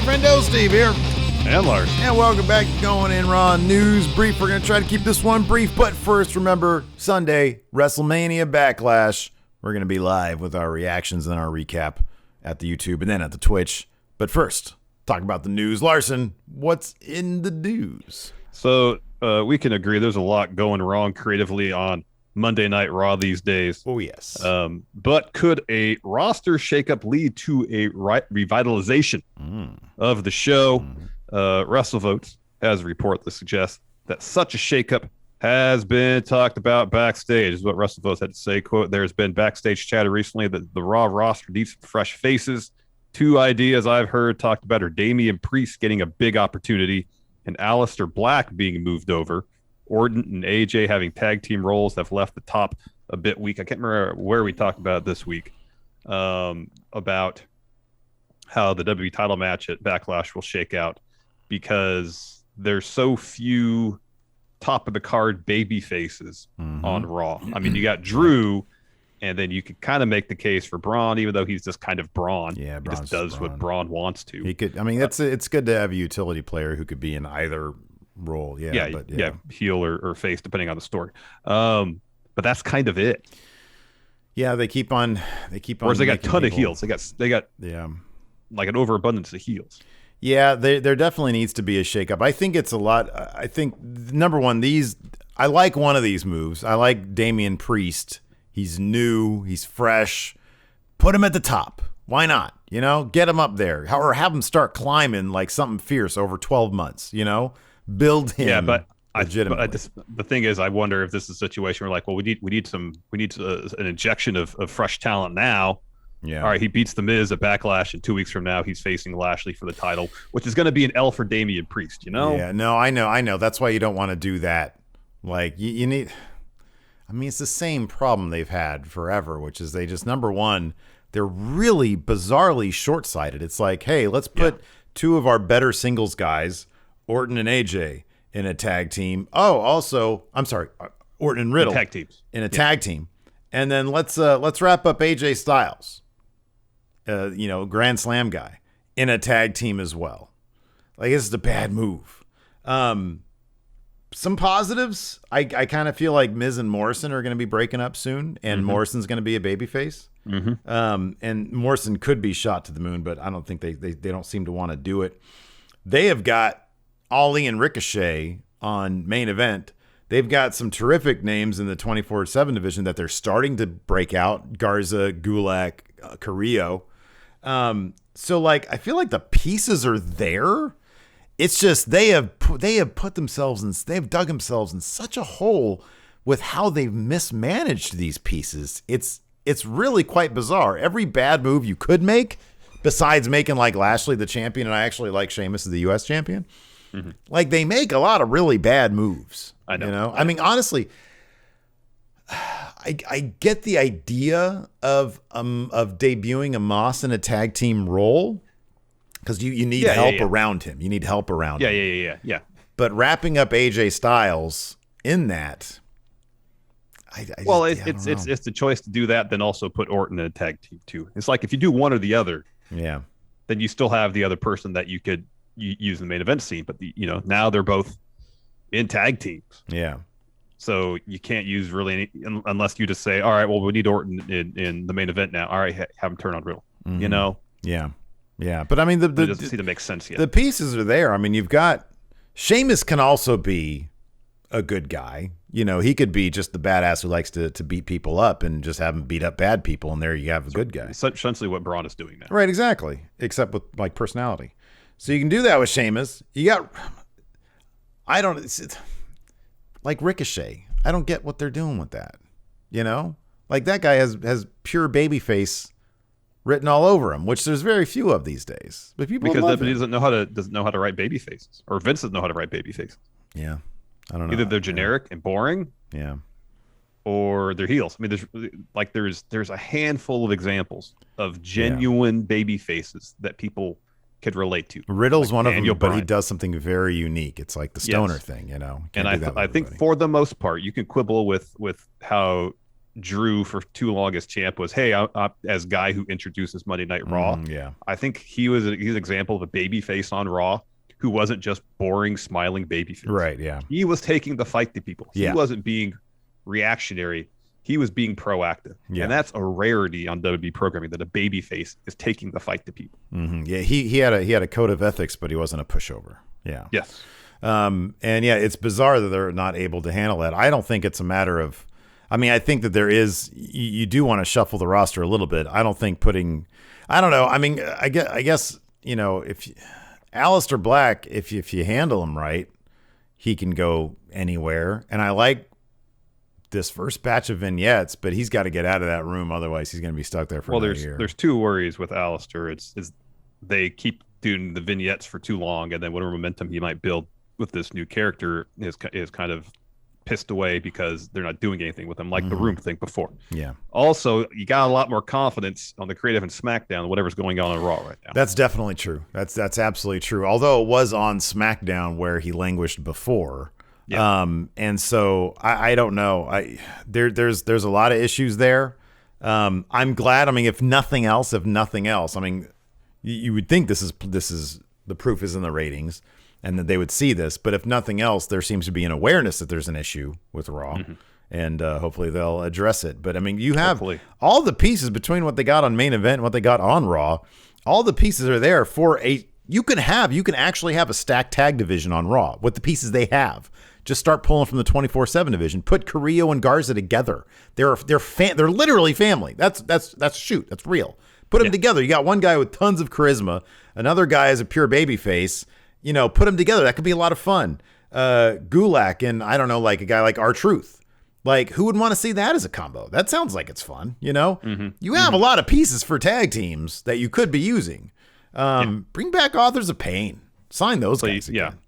Friendo Steve here. And Larson. And welcome back to Going In Raw News Brief. We're going to try to keep this one brief, but first, remember, Sunday, WrestleMania Backlash. We're going to be live with our reactions and our recap at the YouTube and then at the Twitch. But first, talk about the news. Larson, what's in the news? So we can agree there's a lot going wrong creatively on Monday Night Raw these days. Oh, yes. But could a roster shakeup lead to a revitalization of the show? WrestleVotes has a report that suggests that such a shakeup has been talked about backstage, is what WrestleVotes had to say. Quote, there's been backstage chatter recently that the Raw roster needs some fresh faces. Two ideas I've heard talked about are Damian Priest getting a big opportunity and Aleister Black being moved over. Orton and AJ having tag team roles have left the top a bit weak. I can't remember where we talked about this week about how the WWE title match at Backlash will shake out because there's so few top of the card baby faces on Raw. I mean, you got Drew, and then you could kind of make the case for Braun, even though he's just kind of Braun. Yeah, he just does what Braun wants to. He could. I mean, it's good to have a utility player who could be in either role. Yeah, heel or face, depending on the story. But that's kind of it. Yeah, they keep on. Whereas they got a ton of heels. They got like an overabundance of heels. Yeah, there definitely needs to be a shakeup. I think it's a lot. I think, number one, I like one of these moves. I like Damian Priest. He's new. He's fresh. Put him at the top. Why not? Get him up there. Or have him start climbing like something fierce over 12 months, Build him. Yeah, but legitimately. The thing is, I wonder if this is a situation where, like, well, we need an injection of fresh talent now. Yeah. All right, he beats The Miz at Backlash, and 2 weeks from now, he's facing Lashley for the title, which is going to be an L for Damian Priest, Yeah, no, I know. That's why you don't want to do that. Like, you need... I mean, it's the same problem they've had forever, which is they just, number one, they're really bizarrely short-sighted. It's like, hey, let's put two of our better singles guys, Orton and AJ, in a tag team. Oh, also, I'm sorry, Orton and Riddle tag teams. In a tag team. And then let's wrap up AJ Styles. Grand Slam guy in a tag team as well. Like, this is a bad move. Some positives. I kind of feel like Miz and Morrison are going to be breaking up soon, and Morrison's going to be a babyface. And Morrison could be shot to the moon, but I don't think they don't seem to want to do it. They have got Ali and Ricochet on main event. They've got some terrific names in the 24/7 division that they're starting to break out. Garza, Gulak, Carrillo. So, like, I feel like the pieces are there. It's just they have dug themselves in such a hole with how they've mismanaged these pieces. It's really quite bizarre. Every bad move you could make, besides making like Lashley the champion, and I actually like Sheamus as the U.S. champion. Like, they make a lot of really bad moves. I know. I mean, honestly, I get the idea of debuting a Moss in a tag team role because you need help around him. You need help around him. Yeah. But wrapping up AJ Styles in that, it's the choice to do that. Then also put Orton in a tag team too. It's like if you do one or the other, then you still have the other person that you could use in the main event scene. But now they're both in tag teams. Yeah. So you can't use really any, unless you just say, all right, well, we need Orton in the main event now. All right, have him turn on Riddle. Yeah. But I mean, it doesn't seem to make sense yet. The pieces are there. I mean, you've got Sheamus can also be a good guy. He could be just the badass who likes to beat people up and just have him beat up bad people, and there you have a good guy. Essentially what Braun is doing now. Right, exactly. Except with like personality. So you can do that with Sheamus. You got, like Ricochet. I don't get what they're doing with that. Like, that guy has pure babyface written all over him, which there's very few of these days. But people love he doesn't know how to write baby faces, or Vince doesn't know how to write baby faces. Yeah, I don't know. Either they're generic and boring, or they're heels. I mean, there's a handful of examples of genuine baby faces that people could relate to. Riddle's one of them, but he does something very unique. It's like the stoner thing, And I think for the most part, you can quibble with how Drew for too long as champ was, hey, I'm as guy who introduces Monday Night Raw. Yeah. I think he's an example of a baby face on Raw who wasn't just boring, smiling baby face. Right, yeah. He was taking the fight to people. He Yeah. wasn't being reactionary. He was being proactive. Yeah. And that's a rarity on WWE programming, that a baby face is taking the fight to people. Mm-hmm. Yeah, he had a code of ethics, but he wasn't a pushover. Yeah. Yes. And yeah, it's bizarre that they're not able to handle that. I don't think it's a matter of, I mean, I think that there is, you do want to shuffle the roster a little bit. I don't think I don't know. I mean, I guess, if Aleister Black, if you handle him right, he can go anywhere. And I like this first batch of vignettes, but he's got to get out of that room. Otherwise he's going to be stuck there for another year. There's two worries with Aleister. It's they keep doing the vignettes for too long, and then whatever momentum he might build with this new character is kind of pissed away because they're not doing anything with him, like the room thing before. Yeah. Also, you got a lot more confidence on the creative and SmackDown, whatever's going on in Raw right now. That's definitely true. That's absolutely true. Although it was on SmackDown where he languished before. Yeah. And so I don't know. There's a lot of issues there. I'm glad. I mean, if nothing else, I mean, you would think this is the proof is in the ratings, and that they would see this. But if nothing else, there seems to be an awareness that there's an issue with Raw, and hopefully they'll address it. But I mean, you have all the pieces between what they got on main event and what they got on Raw. All the pieces are there for you can actually have a stacked tag division on Raw with the pieces they have. Just start pulling from the 24/7 division. Put Carrillo and Garza together. They're literally family. That's real. Put them together. You got one guy with tons of charisma, another guy is a pure baby face. Put them together. That could be a lot of fun. Gulak and I don't know, like a guy like R-Truth. Like, who would want to see that as a combo? That sounds like it's fun. You have a lot of pieces for tag teams that you could be using. Bring back Authors of Pain. Sign those guys again.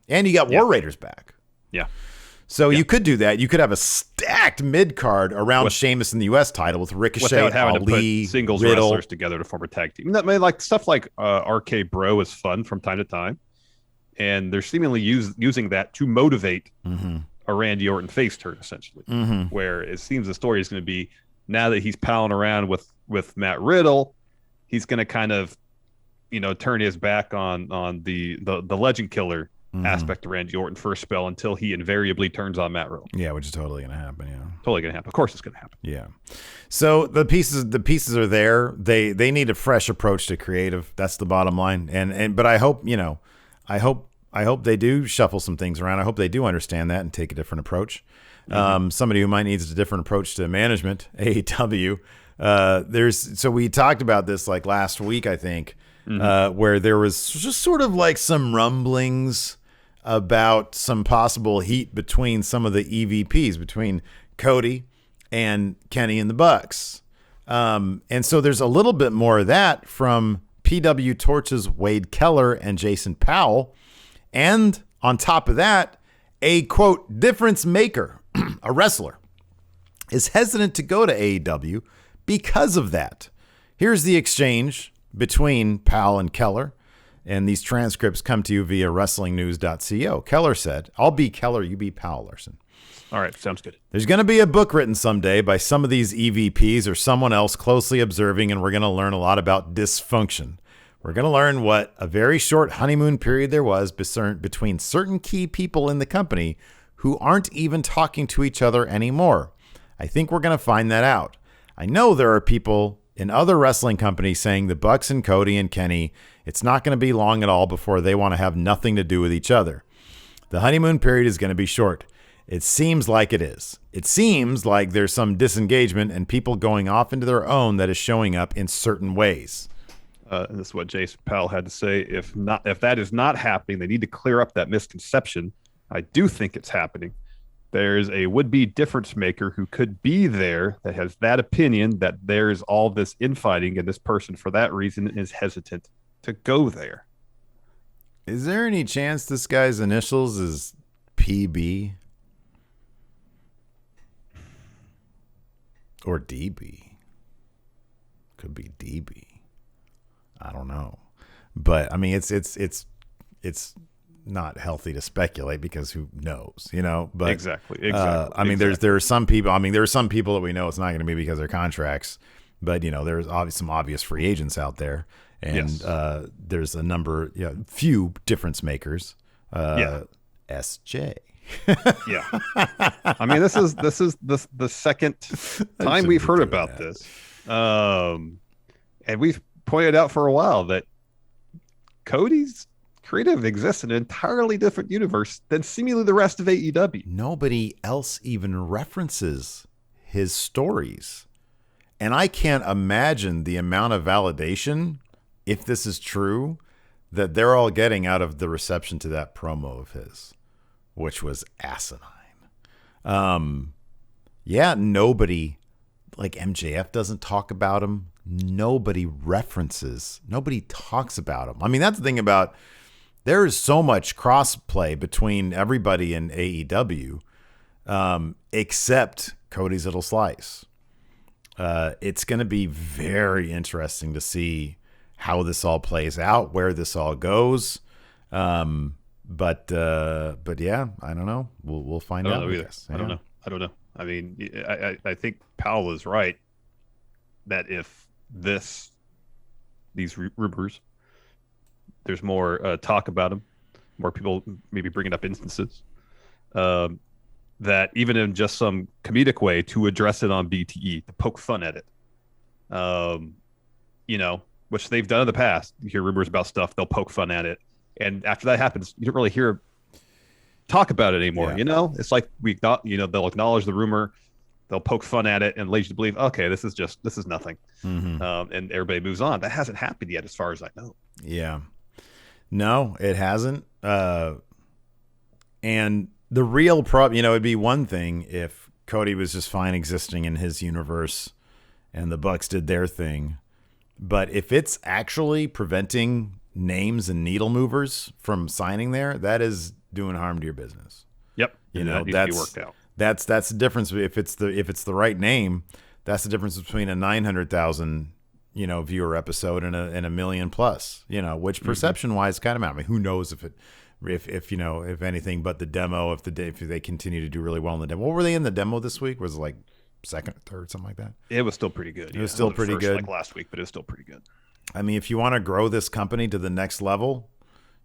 And you got War Raiders back. Yeah. So you could do that. You could have a stacked mid card around Sheamus in the U.S. title with Ricochet, having Ali, to put singles Riddle. wrestlers together to form a tag team. That like stuff like RK Bro is fun from time to time, and they're seemingly using that to motivate a Randy Orton face turn, essentially. Where it seems the story is going to be, now that he's palling around with Matt Riddle, he's going to kind of turn his back on the legend killer aspect of Randy Orton for a spell until he invariably turns on Matt Riddle. Yeah, which is totally going to happen. Yeah, totally going to happen. Of course, it's going to happen. Yeah. So the pieces are there. They need a fresh approach to creative. That's the bottom line. But I hope they do shuffle some things around. I hope they do understand that and take a different approach. Somebody who might need a different approach to management. AEW. So we talked about this like last week, I think, where there was just sort of like some rumblings about some possible heat between some of the EVPs, between Cody and Kenny and the Bucks. And so there's a little bit more of that from PW Torch's Wade Keller and Jason Powell. And on top of that, a quote difference maker, a wrestler, is hesitant to go to AEW because of that. Here's the exchange between Powell and Keller, and these transcripts come to you via WrestlingNews.co. Keller said, "I'll be Keller, you be Powell, Larson. All right, sounds good. There's going to be a book written someday by some of these EVPs or someone else closely observing, and we're going to learn a lot about dysfunction. We're going to learn what a very short honeymoon period there was between certain key people in the company who aren't even talking to each other anymore. I think we're going to find that out. I know there are people in other wrestling companies saying the Bucks and Cody and Kenny, it's not going to be long at all before they want to have nothing to do with each other. The honeymoon period is going to be short. It seems like it is. It seems like there's some disengagement and people going off into their own that is showing up in certain ways." This is what Jason Powell had to say. If that is not happening, they need to clear up that misconception. I do think it's happening. There's a would-be difference maker who could be there that has that opinion that there's all this infighting, and this person, for that reason, is hesitant to go there. Is there any chance this guy's initials is PB? Or DB? Could be DB. I don't know. But I mean, it's not healthy to speculate because who knows, but exactly. I mean, there are some people that we know it's not going to be because of their contracts, but there's some obvious free agents out there, and there's a number, few difference makers. SJ. Yeah. I mean, this is the second time we've heard about this. And we've pointed out for a while that Cody's creative exists in an entirely different universe than seemingly the rest of AEW. Nobody else even references his stories. And I can't imagine the amount of validation, if this is true, that they're all getting out of the reception to that promo of his, which was asinine. Nobody, like MJF doesn't talk about him. Nobody talks about him. I mean, that's the thing about, there is so much crossplay between everybody in AEW, except Cody's little slice. It's going to be very interesting to see how this all plays out, where this all goes. But yeah, I don't know. We'll find out. I don't know. I mean, I think Powell is right that if these rumors, there's more talk about them, more people maybe bringing up instances, that even in just some comedic way to address it on BTE, to poke fun at it, which they've done in the past. You hear rumors about stuff, they'll poke fun at it. And after that happens, you don't really hear talk about it anymore. Yeah. It's like they'll acknowledge the rumor, they'll poke fun at it, and lead you to believe, okay, this is nothing. Mm-hmm. And everybody moves on. That hasn't happened yet, as far as I know. Yeah, no, it hasn't. And the real problem, it'd be one thing if Cody was just fine existing in his universe, and the Bucks did their thing. But if it's actually preventing names and needle movers from signing there, that is doing harm to your business. Yep. That needs to be worked out. That's the difference. If it's the right name, that's the difference between a 900,000 viewer episode and a million plus. Which perception wise kind of matters. I mean, who knows if anything but the demo, if they continue to do really well in the demo. What were they in the demo this week? Was it like second, third, something like that? It was still pretty good. It was still pretty good, like last week, but it was still pretty good. I mean, if you want to grow this company to the next level,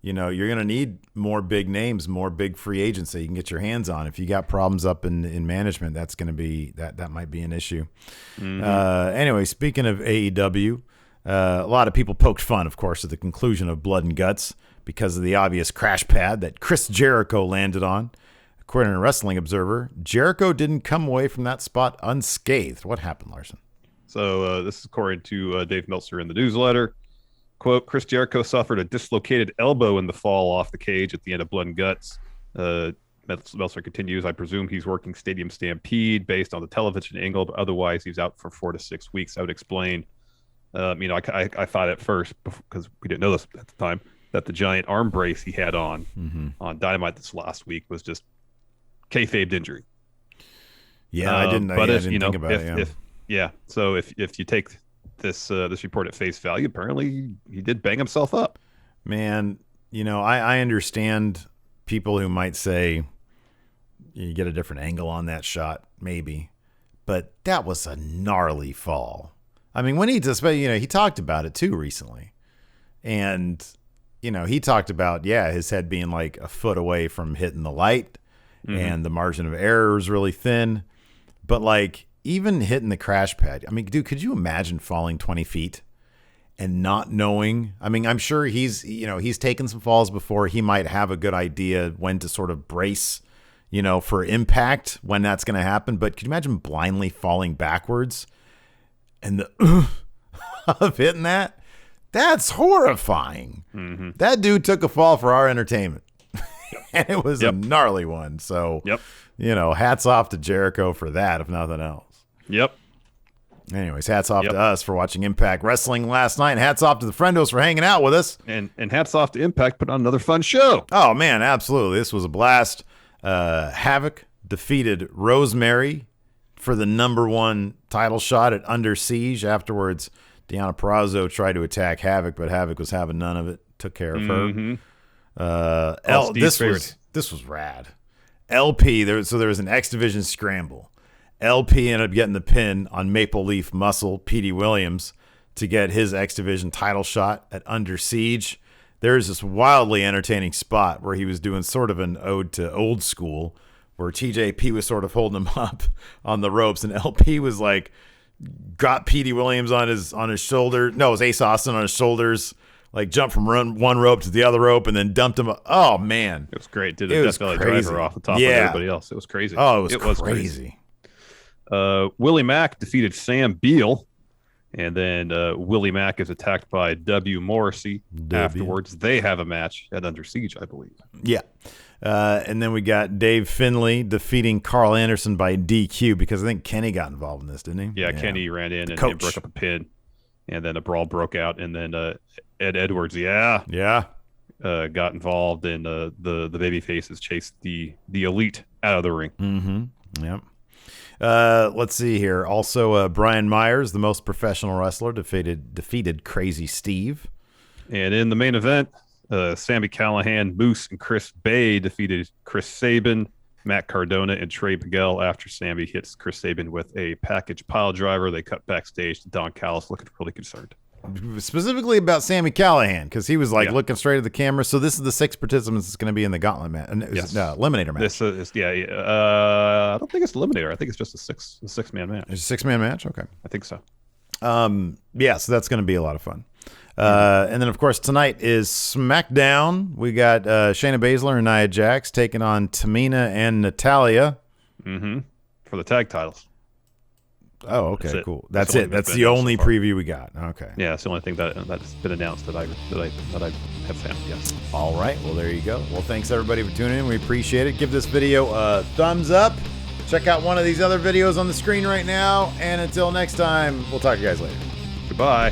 you're going to need more big names, more big free agents that you can get your hands on. If you got problems up in management, that's going to be that might be an issue. Mm-hmm. Anyway, speaking of AEW, a lot of people poked fun, of course, at the conclusion of Blood and Guts because of the obvious crash pad that Chris Jericho landed on. According to Wrestling Observer, Jericho didn't come away from that spot unscathed. What happened, Larson? So this is according to Dave Meltzer in the newsletter. Quote, Chris Jericho suffered a dislocated elbow in the fall off the cage at the end of Blood and Guts. Meltzer continues, I presume he's working Stadium Stampede based on the television angle, but otherwise he's out for 4 to 6 weeks. I would explain, I thought at first, because we didn't know this at the time, that the giant arm brace he had on Dynamite this last week was just kayfabed injury. Yeah, I didn't think about it. So if you take this report at face value, apparently he did bang himself up. Man, I understand people who might say you get a different angle on that shot, maybe, but that was a gnarly fall. I mean, when he talked about it too recently, and he talked about his head being like a foot away from hitting the light, and the margin of error was really thin, but like even hitting the crash pad. I mean, dude, could you imagine falling 20 feet and not knowing? I mean, I'm sure he's taken some falls before. He might have a good idea when to sort of brace, for impact when that's going to happen. But could you imagine blindly falling backwards and the of hitting that? That's horrifying. Mm-hmm. That dude took a fall for our entertainment. And it was a gnarly one. So, hats off to Jericho for that, if nothing else. Yep. Anyways, hats off to us for watching Impact Wrestling last night. And hats off to the Friendos for hanging out with us. And hats off to Impact putting on another fun show. Oh, man, absolutely. This was a blast. Havoc defeated Rosemary for the #1 title shot at Under Siege. Afterwards, Deonna Purrazzo tried to attack Havoc, but Havoc was having none of it. Took care of her. This was rad. LP, there was an X Division scramble. LP ended up getting the pin on Maple Leaf Muscle, Petey Williams, to get his X Division title shot at Under Siege. There's this wildly entertaining spot where he was doing sort of an ode to old school, where TJP was sort of holding him up on the ropes, and LP was like, got Petey Williams on his shoulder. No, it was Ace Austin on his shoulders. Like jumped from one rope to the other rope and then dumped him. Oh man, it was great. Did a Death Valley driver off the top of everybody else. It was crazy. Oh, it was crazy. Willie Mack defeated Sam Beal, and then Willie Mack is attacked by W. Morrissey. Afterwards, they have a match at Under Siege, I believe. Yeah. And then we got Dave Finley defeating Carl Anderson by DQ because I think Kenny got involved in this, didn't he? Yeah. Kenny ran in and broke up a pin, and then a brawl broke out, and then Ed Edwards, got involved, and the baby faces chased the elite out of the ring. Mm-hmm. Yep. Let's see here. Also, Brian Myers, the most professional wrestler, defeated Crazy Steve. And in the main event, Sami Callihan, Moose, and Chris Bay defeated Chris Sabin, Matt Cardona, and Trey Miguel after Sami hits Chris Sabin with a package pile driver. They cut backstage to Don Callis looking really concerned. Specifically about Sami Callihan, because he was looking straight at the camera. So this is the 6 participants that's going to be in the gauntlet match. Eliminator match. This is I don't think it's Eliminator. I think it's just a 6-man match. It's a 6-man match. Okay, I think so. So that's going to be a lot of fun. And then of course tonight is SmackDown. We got Shayna Baszler and Nia Jax taking on Tamina and Natalya for the tag titles. Oh, okay, cool. That's it. That's the only preview we got. Okay. Yeah, it's the only thing that's been announced that I have found. Yes. All right. Well, there you go. Well, thanks everybody for tuning in. We appreciate it. Give this video a thumbs up. Check out one of these other videos on the screen right now. And until next time, we'll talk to you guys later. Goodbye.